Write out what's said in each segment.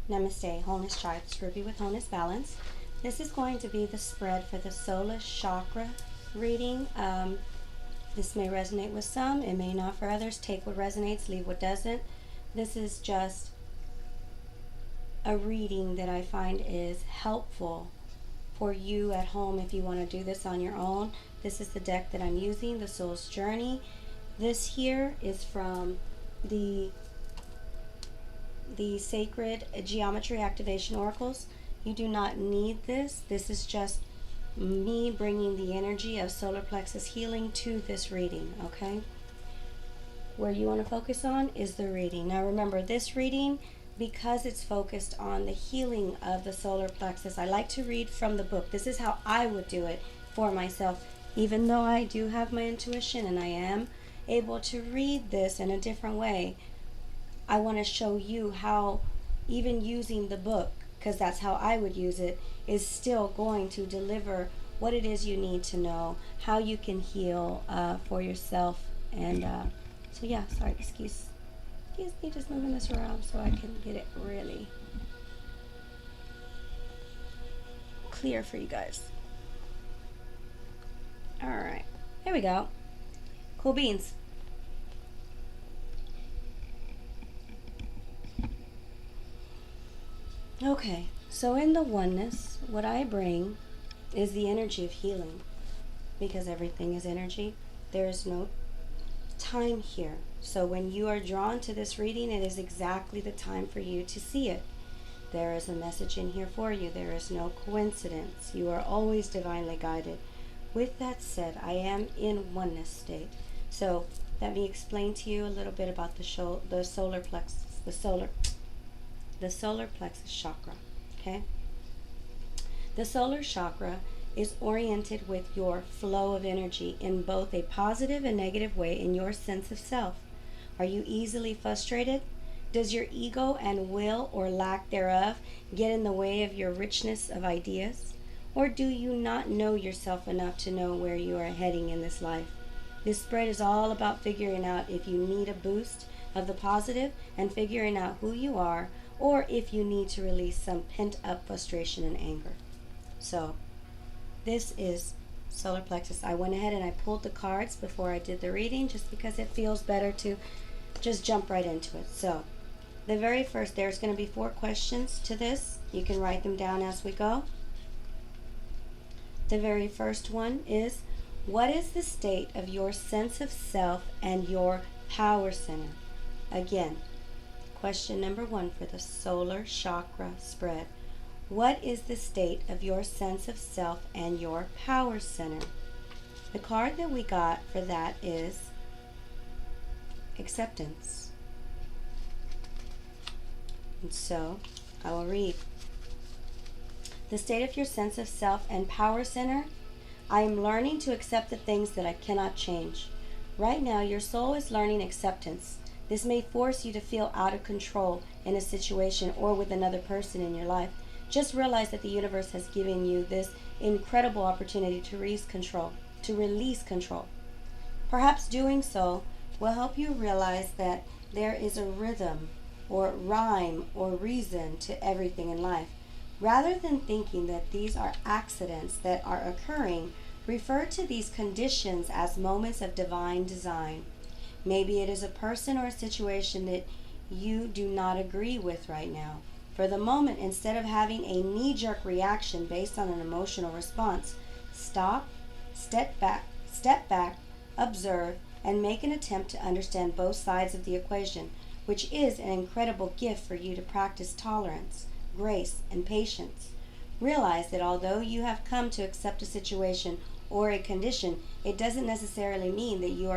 Namaste, Wholeness Tribe. It's Ruby with Wholeness Balance. This is going to be the spread for the solar chakra reading. This may resonate with some, it may not for others. Take what resonates, leave what doesn't. This is just a reading that I find is helpful for you at home if you want to do this on your own. This is the deck that I'm using, the Soul's Journey. This here is from the Sacred Geometry Activation Oracles. You do not need this. This is just me bringing the energy of solar plexus healing to this reading, okay? Where you want to focus on is the reading. Now remember, this reading, because it's focused on the healing of the solar plexus, I like to read from the book. This is how I would do it for myself, even though I do have my intuition and I am able to read this in a different way. I want to show you how even using the book, because that's how I would use it, is still going to deliver what it is you need to know, how you can heal for yourself. And so yeah, sorry, excuse me, just moving this around so I can get it really clear for you guys. All right, here we go. Cool beans. Okay, so in the oneness, what I bring is the energy of healing, because everything is energy. There is no time here. So when you are drawn to this reading, it is exactly the time for you to see it. There is a message in here for you. There is no coincidence. You are always divinely guided. With that said, I am in oneness state. So let me explain to you a little bit about the solar plexus, the solar plexus chakra, okay? The solar chakra is oriented with your flow of energy in both a positive and negative way in your sense of self. Are you easily frustrated? Does your ego and will or lack thereof get in the way of your richness of ideas? Or do you not know yourself enough to know where you are heading in this life? This spread is all about figuring out if you need a boost of the positive and figuring out who you are, or if you need to release some pent-up frustration and anger. So this is solar plexus. I went ahead and I pulled the cards before I did the reading just because it feels better to just jump right into it. So the very first, there's going to be 4 questions to this. You can write them down as we go. The very first one is, what is the state of your sense of self and your power center? Again, question number 1 for the solar chakra spread. What is the state of your sense of self and your power center? The card that we got for that is acceptance. And so I will read. The state of your sense of self and power center. I am learning to accept the things that I cannot change. Right now, your soul is learning acceptance. This may force you to feel out of control in a situation or with another person in your life. Just realize that the universe has given you this incredible opportunity to release control. Perhaps doing so will help you realize that there is a rhythm or rhyme or reason to everything in life. Rather than thinking that these are accidents that are occurring, refer to these conditions as moments of divine design. Maybe it is a person or a situation that you do not agree with right now. For the moment, instead of having a knee-jerk reaction based on an emotional response, stop, step back, observe, and make an attempt to understand both sides of the equation, which is an incredible gift for you to practice tolerance, grace, and patience. Realize that although you have come to accept a situation or a condition, it doesn't necessarily mean that you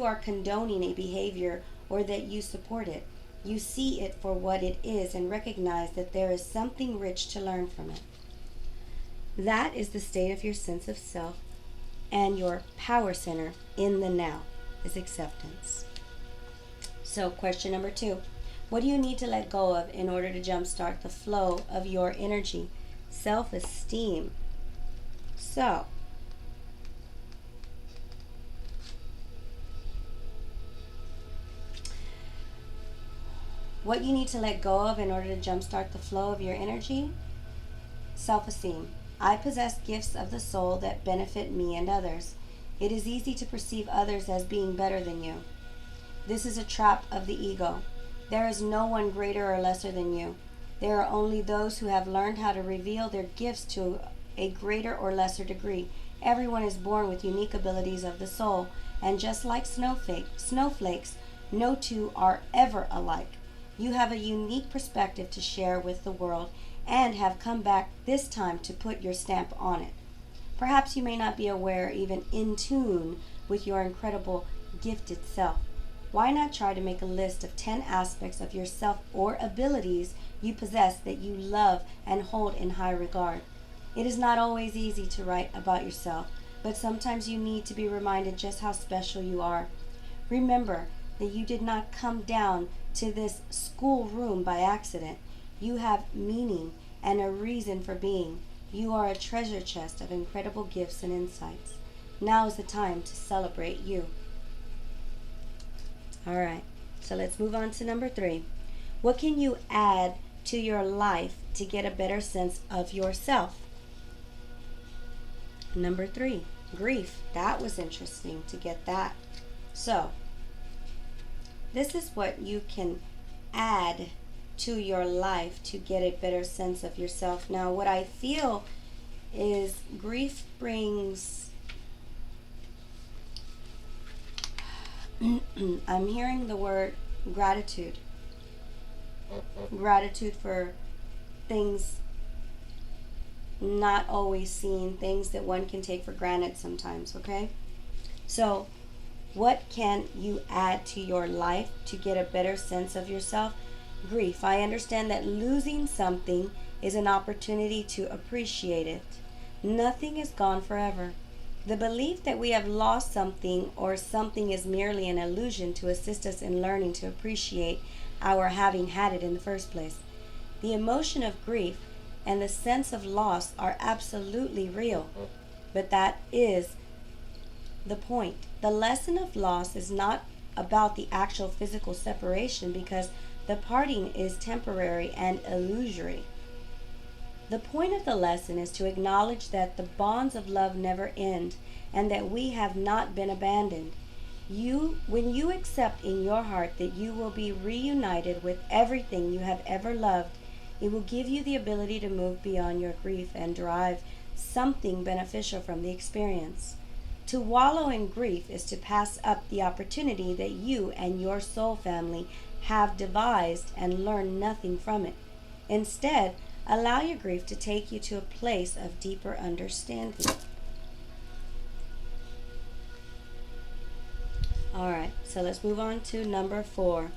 are condoning a behavior or that you support it. You see it for what it is and recognize that there is something rich to learn from it. That is the state of your sense of self and your power center in the now, is acceptance. So question number 2. What do you need to let go of in order to jumpstart the flow of your energy? Self-esteem. So What you need to let go of in order to jumpstart the flow of your energy? Self-esteem. I possess gifts of the soul that benefit me and others. It is easy to perceive others as being better than you. This is a trap of the ego. There is no one greater or lesser than you. There are only those who have learned how to reveal their gifts to a greater or lesser degree. Everyone is born with unique abilities of the soul, and just like snowflakes, no two are ever alike. You have a unique perspective to share with the world and have come back this time to put your stamp on it. Perhaps you may not be aware, even in tune with your incredible gifted self. Why not try to make a list of 10 aspects of yourself or abilities you possess that you love and hold in high regard? It is not always easy to write about yourself, but sometimes you need to be reminded just how special you are. Remember that you did not come down to this schoolroom by accident. You have meaning and a reason for being. You are a treasure chest of incredible gifts and insights. Now is the time to celebrate you. All right, so let's move on to number 3. What can you add to your life to get a better sense of yourself? Number 3, grief. That was interesting to get that. So, this is what you can add to your life to get a better sense of yourself. Now, what I feel is grief brings... I'm hearing the word gratitude. Gratitude for things not always seen, things that one can take for granted sometimes, okay? So, what can you add to your life to get a better sense of yourself? Grief. I understand that losing something is an opportunity to appreciate it. Nothing is gone forever. The belief that we have lost something or something is merely an illusion to assist us in learning to appreciate our having had it in the first place. The emotion of grief and the sense of loss are absolutely real, but that is the point. The lesson of loss is not about the actual physical separation, because the parting is temporary and illusory. The point of the lesson is to acknowledge that the bonds of love never end and that we have not been abandoned. When you accept in your heart that you will be reunited with everything you have ever loved, it will give you the ability to move beyond your grief and derive something beneficial from the experience. To wallow in grief is to pass up the opportunity that you and your soul family have devised and learn nothing from it. Instead, allow your grief to take you to a place of deeper understanding. Alright, so let's move on to number 4.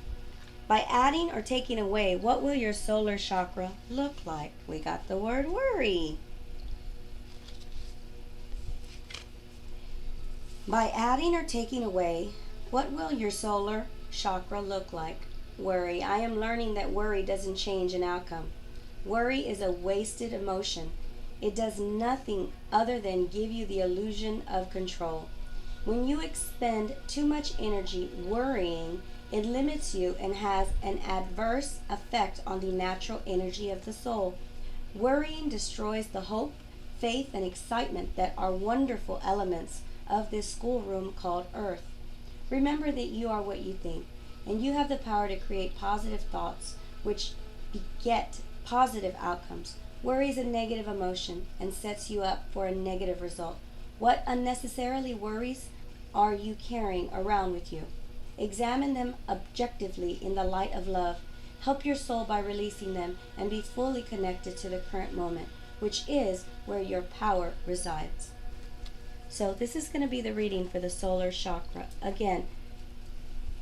By adding or taking away, what will your solar chakra look like? We got the word worry. By adding or taking away, what will your solar chakra look like? Worry. I am learning that worry doesn't change an outcome. Worry is a wasted emotion. It does nothing other than give you the illusion of control. When you expend too much energy worrying, it limits you and has an adverse effect on the natural energy of the soul. Worrying destroys the hope, faith, and excitement that are wonderful elements of this schoolroom called Earth. Remember that you are what you think, and you have the power to create positive thoughts which beget positive outcomes. Worry is a negative emotion and sets you up for a negative result. What unnecessarily worries are you carrying around with you? Examine them objectively in the light of love. Help your soul by releasing them and be fully connected to the current moment, which is where your power resides. So this is going to be the reading for the solar chakra. Again,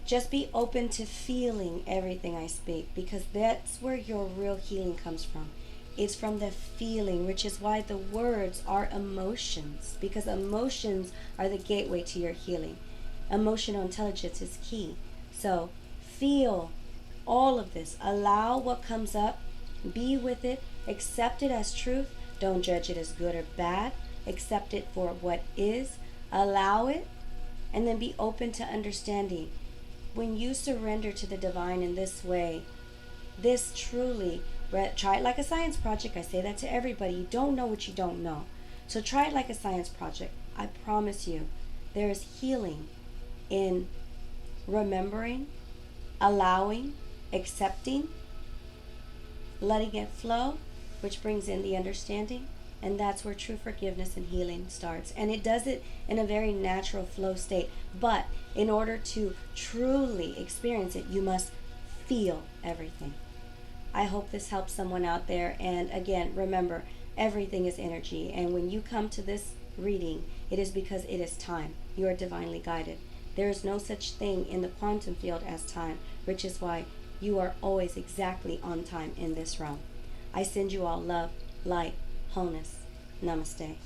just be open to feeling everything I speak, because that's where your real healing comes from. It's from the feeling, which is why the words are emotions, because emotions are the gateway to your healing. Emotional intelligence is key. So feel all of this. Allow what comes up. Be with it. Accept it as truth. Don't judge it as good or bad. Accept it for what is. Allow it. And then be open to understanding. When you surrender to the divine in this way, This truly, try it like a science project. I say that to everybody. You don't know what you don't know. So try it like a science project. I promise you, there is healing in remembering, allowing, accepting, letting it flow, which brings in the understanding. And that's where true forgiveness and healing starts. And it does it in a very natural flow state. But in order to truly experience it, you must feel everything. I hope this helps someone out there. And again, remember, everything is energy. And when you come to this reading, it is because it is time. You are divinely guided. There is no such thing in the quantum field as time, which is why you are always exactly on time in this realm. I send you all love, light, wholeness. Namaste.